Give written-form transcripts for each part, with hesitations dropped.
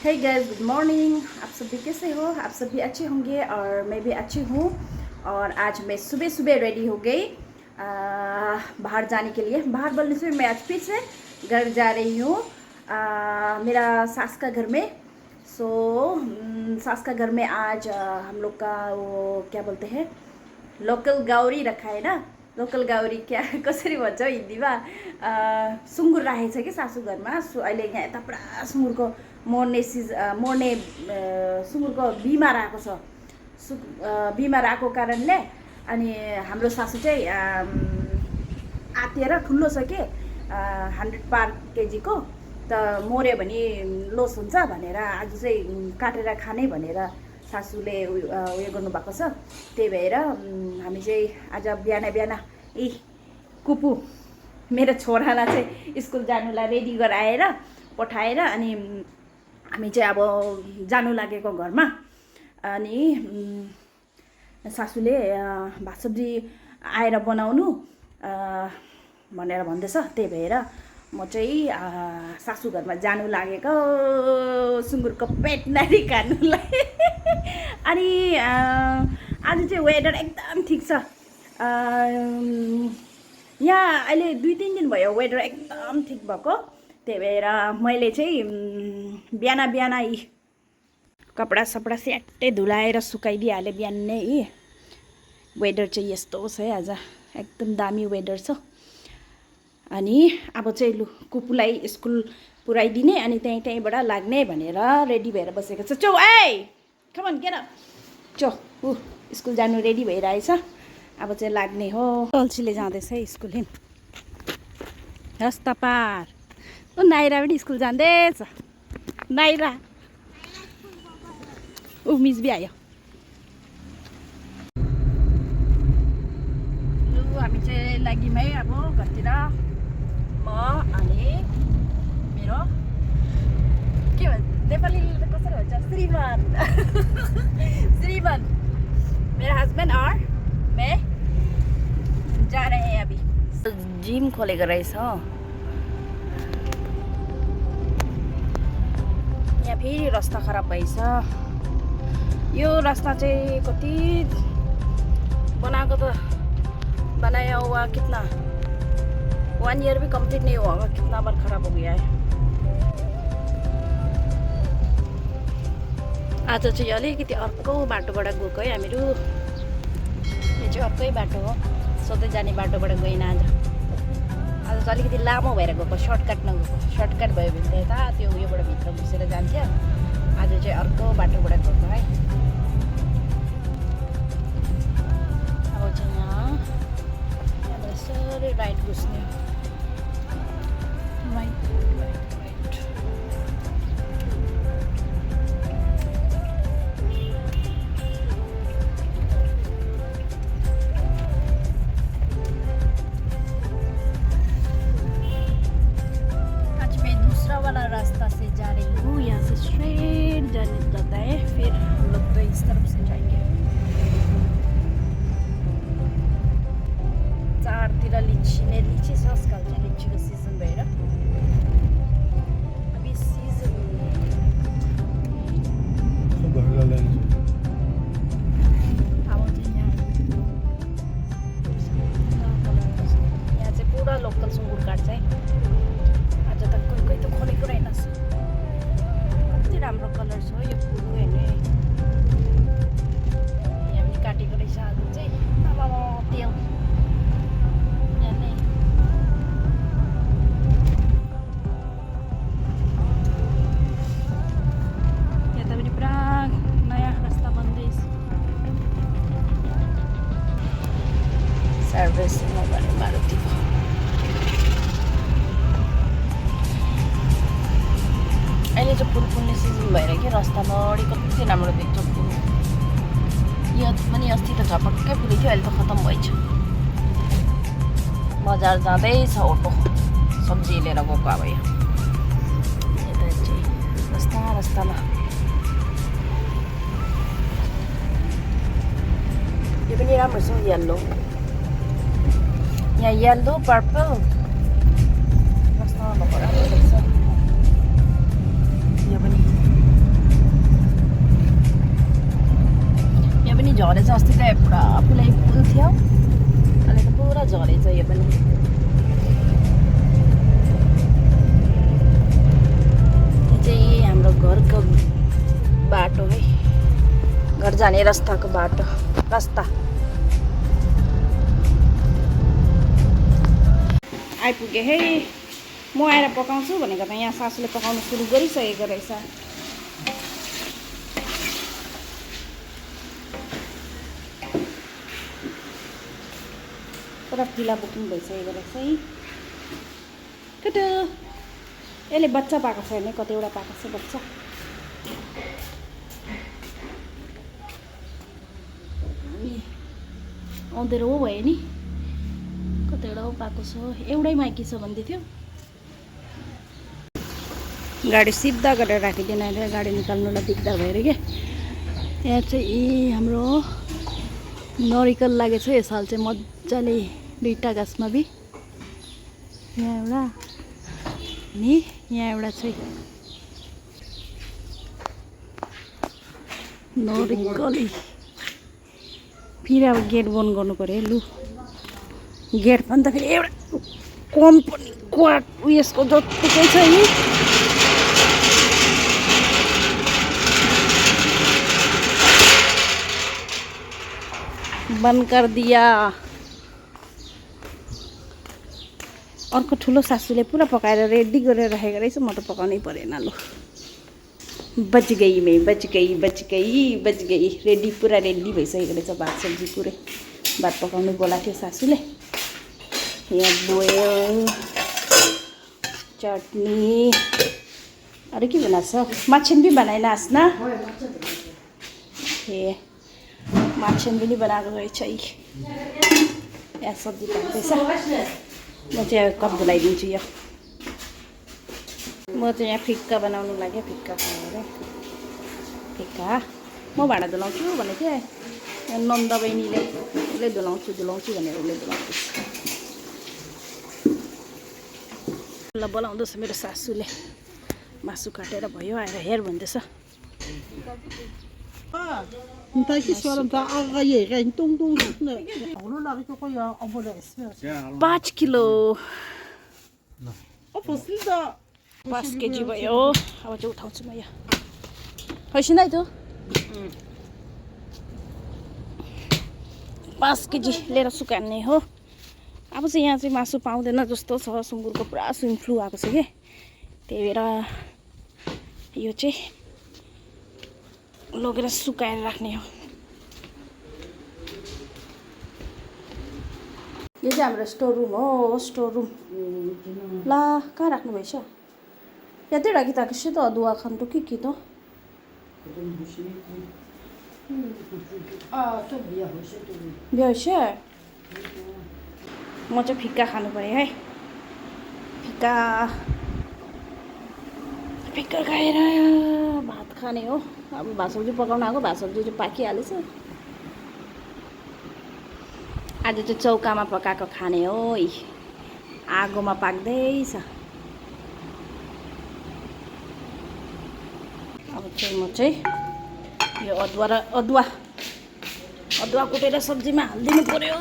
Hey guys, good morning. आप सब भी कैसे हो? आप सब भी अच्छे होंगे और मैं भी अच्छी हूँ। और आज मैं सुबह सुबह रेडी हो गई बाहर जाने के लिए। बाहर बोलने से मैं आज फिर से घर जा रही हूँ मेरा सास का घर में। सास का घर में आज हम लोग का वो क्या बोलते हैं, लोकल गौरी रखा है ना। लोकल गौरी क्या कसरी भन्छ हौ हिन्दीमा, सुँगुर राखेको छ कि सासू घरमा। अहिले यहाँ यता पुरा सुँगुरको मर्ने सुँगुरको बिमार आएको छ। बिमार आएको कारणले अनि हाम्रो सासू चाहिँ आत्तिएर ठुलो छ कि 100 पर केजीको, त मर्यो भने लोस हुन्छ भनेर आज चाहिँ काटेर खाने भनेर सासूले उयो गर्नुभएको छ। त्यही भएर हामी चाहिँ आज बिहान बिहान कुपु मेरो छोरालाई चाहिँ स्कुल जानुलाई रेडी गराएर पठाएर अनि हामी चाहिँ अब जानु लागेको घरमा। अनि सासूले भात सब्जी आएर बनाउनु भनेर भन्दैछ। त्यही भएर म चाहिँ सासू घरमा जानु लागेको सुँगुरको पेट नारी खानुलाई। अनि आज चाहिँ वेदर एकदम ठिक छ। यहाँ अहिले 2-3 दिन भयो वेदर एकदम ठिक भएको। त्यही भएर मैले चाहिँ बिहान बिहान यी कपडा सपडा स्याट्टै धुलाएर सुकाइदिइहालेँ बिहान नै। वेदर चाहिँ यस्तो छ है, आज एकदम दामी वेदर छ। अनि अब चाहिँ लु कुपुलाई स्कुल पुऱ्याइदिने अनि त्यहीँबाट लाग्ने भनेर रेडी भएर बसेको छ। चौ ए कम अन गेट अप। चौ ऊ स्कुल जानु रेडी भइरहेछ। अब चाहिँ लाग्ने हो। अल्छीले जाँदैछ है स्कुल। रस्ता पार ऊ नाइरा पनि स्कुल जाँदैछ। नाइरा ऊ मिस भी आयो। लु हामी चाहिँ लाग्यौँ है अब घरतिर। म अनि मेरो के भन्छ नेपाली कसरी भन्छ, श्रीमान श्रीमान मेरा हस्बैंड और मैं जा रहे हैं अभी। जिम खोलेको रहेछ। यहाँ फेरि रास्ता खराब भएछ। यो रास्ता चाहिँ कति बनाएको त बनाया हुआ कितना 1 ईयर भी कंप्लीट नहीं हुआ होगा, कितना बार खराब हो गया है। आज चाहिँ अलिकति अर्को बाटोबाट गएको है हामीहरू। यो चाहिँ अर्कै बाटो हो, सधैँ जाने बाटोबाट गएन आज। आज चाहिँ अलिकति लामो भएर गएको, सर्टकट नगएको। सर्टकट भयो भने त यता त्यो उयोबाट भित्र घुसेर जान्थ्यो। आज चाहिँ अर्को बाटोबाट गएको है। अब चाहिँ यहाँबाट सबै राइट घुस्ने। Right right right. वाला रास्ता से जा रही हूँ। यहाँ से स्ट्रेट जाता है, फिर हम लोग तो इस तरफ से जाएंगे। चारतिर लिची छ आजकल चाहिँ लिचीको सिजन भएर। अभी सिजन यहाँ चाहिँ पुरा लोकल सुँगुर काट्छ है। आज त कोही त खोलेको रहेनछ। कति राम्रो कलर छ यो फुलको हेर्नु। यहाँ पनि काटेको रहेछ आज चाहिँ। अब तेल यहाँ नै यता पनि पुरा नयाँ रास्ता बन्दैछ। सर्भिस नगर्ने मारुतिको। अहिले चाहिँ फुल फुल्ने सिजन भएर कि रास्तामा अडी कति राम्रो देख्छ फुल। यो पनि अस्ति त झपक्कै फुलेको थियो, अहिले त खतम भएछ। बजार जाँदैछ अटो सब्जी लिएर गएको। अब यता चाहिँ रास्तामा यो पनि राम्रो छ। येल्लो, यहाँ येल्लो पर्पल रास्तामा भएको राम्रो देख्छ। यो पनि झरेछ अस्ति त पुरा फुलै फुल थियो अहिले त पुरा झरेछ यो पनि यो चाहिँ हाम्रो घरको बाटो है घर जाने रास्ताको बाटो रास्ता आइपुगे है म आएर पकाउँछु भनेको त यहाँ सासूले पकाउनु सुरु गरिसकेको रहेछ पुरा पिला बुकिङ भइसकेको रहेछ है केटो यसले बच्चा पाएको छ भने कतिवटा पाएको छ बच्चा आउँदै हो भयो नि कतिवटा पाएको छ एउटै माइकी छ भन्दै थियो गाडी सिधा गरेर राखिदिएन अरे गाडी निकाल्नुलाई दिक्दार भएर के यहाँ चाहिँ हाम्रो नरिकल लागेको छ यसपाल चाहिँ मजाले दुईटा गाछमा बि यहाँ एउटा अनि यहाँ एउटा चाहिँ नरिकल फेरि अब गेट बन्द गर्नु पर्यो लु गेट पनि त फेरि एउटा कम्पनी क्वाट उयसको जत्तिकै छ नि बन्द कर दिया अर्को ठुलो सासूले पुरा पकाएर रेडी गरेर राखेको रहेछ म त पकाउनै परेन लु बच गई रेडी पुरा रेडी भइसकेको रहेछ भात सब्जी पुरै भात पकाउनु बोलाएको थियो सासूले यहाँ बोयो चटनी अरे के बनाएको छ माछन भी बनाएन आस्ना ए माछन पनि बनाएको रहेछ यहाँ सब्जी पाक्दैछ म चाहिँ कप धुलाइदिन्छु यो म चाहिँ यहाँ फिक्का बनाउनु लाग्यो फिक्का खाएर फिक्का म भाँडा धुलाउँछु भनेको थिएँ नन्दा बहिनीले उसले धुलाउँछु भनेर उसले धुलाउँदैछ ल बोलाउँदैछ मेरो सासूले मासु काटेर भयो आएर हेर भन्दैछ 5 किलो 5 केजी भयो अब चाहिँ उठाउँछु म यो हैसिन है त 5 केजी लिएर सुकाउने हो अब चाहिँ यहाँ चाहिँ मासु पाउँदैन जस्तो छ सुँगुरको पुरा स्विङ फ्लू आएको छ के त्यही भएर यो चाहिँ लगेर सुकाएर राख्ने हो यो चाहिँ हाम्रो स्टोर रुम हो स्टोर रुम ला कहाँ राख्नु भएछ यादै राखिरहेको त अदुवा खानु के त बिहा भएछ म चाहिँ फिक्का खानु पर्यो है फिक्का खाएर भात खाने हो अब भात सब्जी पकाउन आएको भात सब्जी चाहिँ पाकिहालेछ आज चाहिँ चौकामा पकाएको खाने हो आगोमा पाक्दैछ अब चाहिँ म चाहिँ यो अदुवा कुटेर सब्जीमा हालिदिनु पर्यो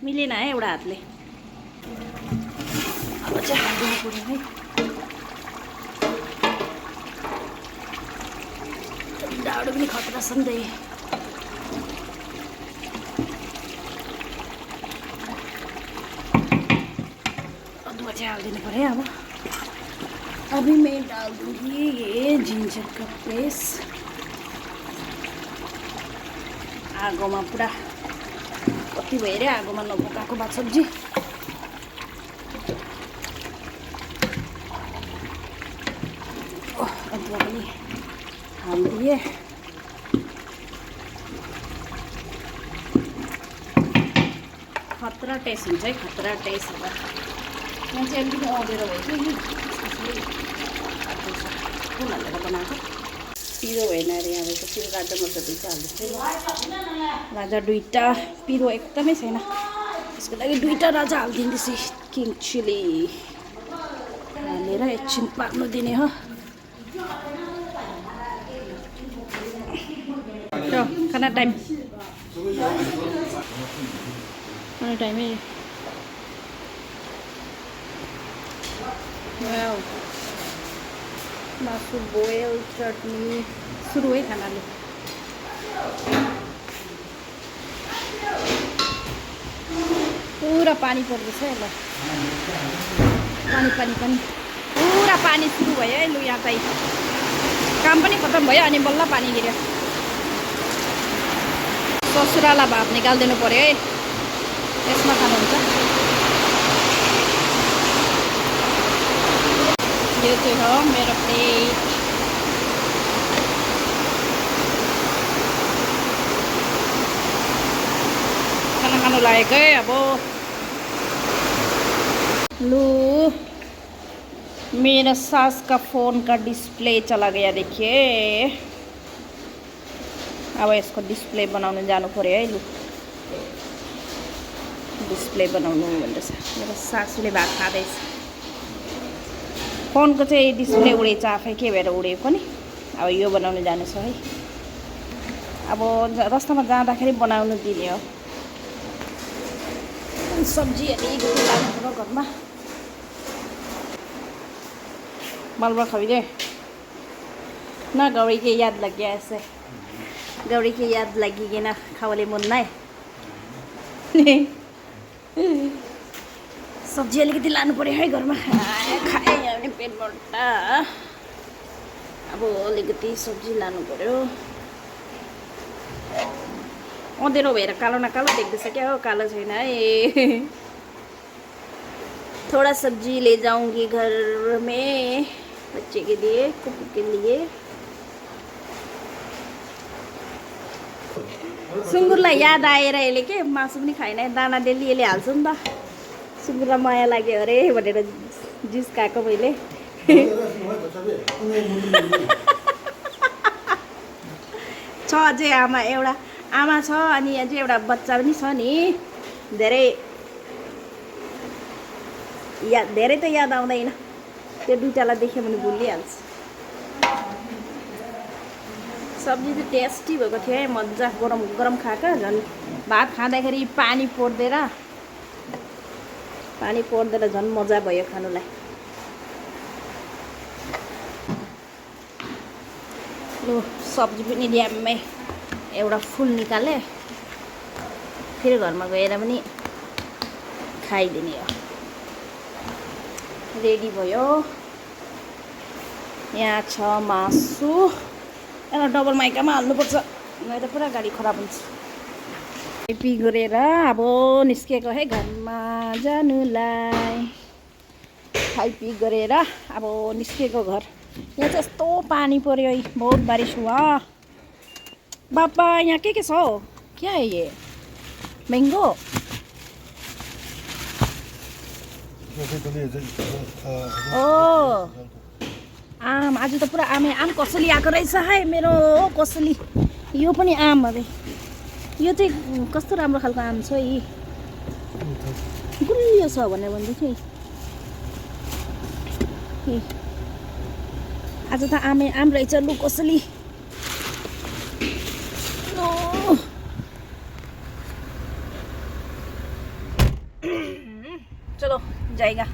मिलेन है एउटा हातले अब चाहिँ हालिदिनु पर्यो है डाडु पनि खतरा छ नि त अदुवा चाहिँ हालिदिनु पर्यो अब अभी मैं डाल दूँगी ये जिंजर का पेस्ट आगोमा पुरा कति भयो रे आगोमा नपकाएको भात सब्जी अदुवा पनि हालिदिए खतरा टेस्ट हुन्छ है खतरा टेस्ट अब यहाँ चाहिँ अलिकति अँधेरो भयो कि फुल हालेर बनाएको पिरो भएन अरे यहाँ भएको पिरो राजा मर्दा दुईवटा हाल्दैछु राजा दुईवटा पिरो एकदमै छैन त्यसको लागि दुईवटा राजा हालिदिँदैछु किङ चिली हालेर एकछिन पाक्नु दिने हो खाना टाइम खाना टाइम है मासु बोयल चटनी सुरु है खानाले पुरा पानी पर्दैछ है ल पानी पानी पानी पुरा पानी सुरु भयो है लु यहाँ चाहिँ काम पनि खतम भयो अनि बल्ल पानी गिर्यो ससुरालाई भात निकालिदिनु पर्यो है यसमा खानुहुन्छ यो चाहिँ हो मेरो प्लेट खाना खानु लागेको है अब लू मेरा सास का फोन का डिस्प्ले चला गया देखिए अब इसको डिस्प्ले बनाउनु जानु पर्यो है लु डिस्प्ले बनाउनु भन्दैछ मेरो सासूले भात खाँदैछ फोनको चाहिँ डिस्प्ले उडेछ आफै के भएर उडेको नि अब यो बनाउनु जानु छ है अब रस्तामा जाँदाखेरि बनाउनु दिने हो सब्जी अलिकति लानु पर्यो घरमा बाल खबी दे ना गौरी के याद लग गया ऐसे गौरी की याद लगेगी ना खावले मुन्ना सब्जी अलिकति लानु पर्यो है घरमा खाए भने पेट बढ्छ अब अलिकति सब्जी लानु पर्यो अँधेरो भएर कालो न कालो देख्दैछ क्या हो कालो छैन है थोड़ा सब्जी ले जाऊंगी घर में बच्चे के लिए कुक के लिए सुँगुरलाई याद आएर यसले के मासु पनि खाएन दाना डेली यसले हाल्छ नि त सुँगुरलाई माया लाग्यो अरे भनेर जिस्काएको मैले छ अझै आमा एउटा आमा छ अनि अझै एउटा बच्चा पनि छ नि धेरै त याद आउँदैन त्यो दुईटालाई देख्यो भने भुलिहाल्छ सब्जी चाहिँ टेस्टी भएको थियो है मजा गरम गरम खाएका झन् भात खाँदाखेरि पानी पर्दैन झन् मजा भयो खानुलाई लु सब्जी पनि ड्याममै एउटा फुल निकाले फेरि घरमा गएर पनि खाइदिने हो रेडी भयो यहाँ छ मासु यसलाई डबल माइकामा हाल्नुपर्छ नहीं त पुरा गाडी खराब हुन्छ पी गरेर अब निस्केको है घरमा जानुलाई खाइपी गरेर अब निस्केको घर यहाँ चाहिँ यस्तो पानी पर्यो बहुत बारिश हुआ बाबा यहाँ के छ हो क्या है ये मैंगो ओ आम आज त पुरा आम कसली आएको रहेछ है मेरो कसली यो पनि आम अरे यो चाहिँ कस्तो राम्रो खालको आम छ है गुलियो छ भनेर भन्दै थियो आज त आम रहेछ लु कसली चलो जाएगा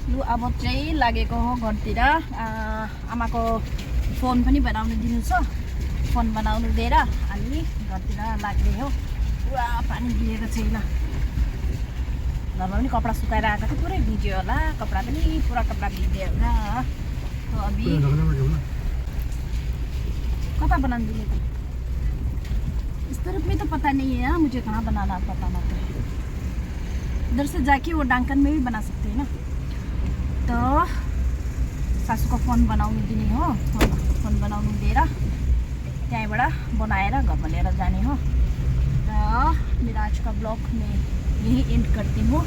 लु अब चाहिँ लागेको हो घरतिर आमाको फोन पनि बनाउनु दिनु छ फोन बनाउनु दिएर अनि घरतिर लाग्ने हो पुरा पानी गिरेको छैन घरमा पनि कपडा सुकाएर आएको थियो पुरै भिज्यो होला कपडा पनि पुरा कपडा भिज्यो होला तो अभी कता बनाने दिए थे इस तरफ में तो पता नहीं है मुझे कहाँ बनाना पता ना तो इधर से जाके वो डांकन में भी बना सकते हैं ना तो सासू को फोन बनाउनु दिने हो फोन बनाउनु दिएर त्यहाँबाट बनाएर घरमा लिएर जाने हो र मेरा आज का ब्लॉग में यही एंड करती हूँ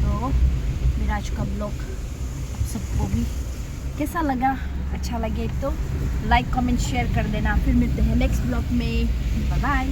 तो मेरा आज का ब्लॉग सबको भी कैसा लगा अच्छा लगे तो लाइक कमेंट शेयर कर देना फिर मिलते हैं नेक्स्ट ब्लॉग में बाय बाय।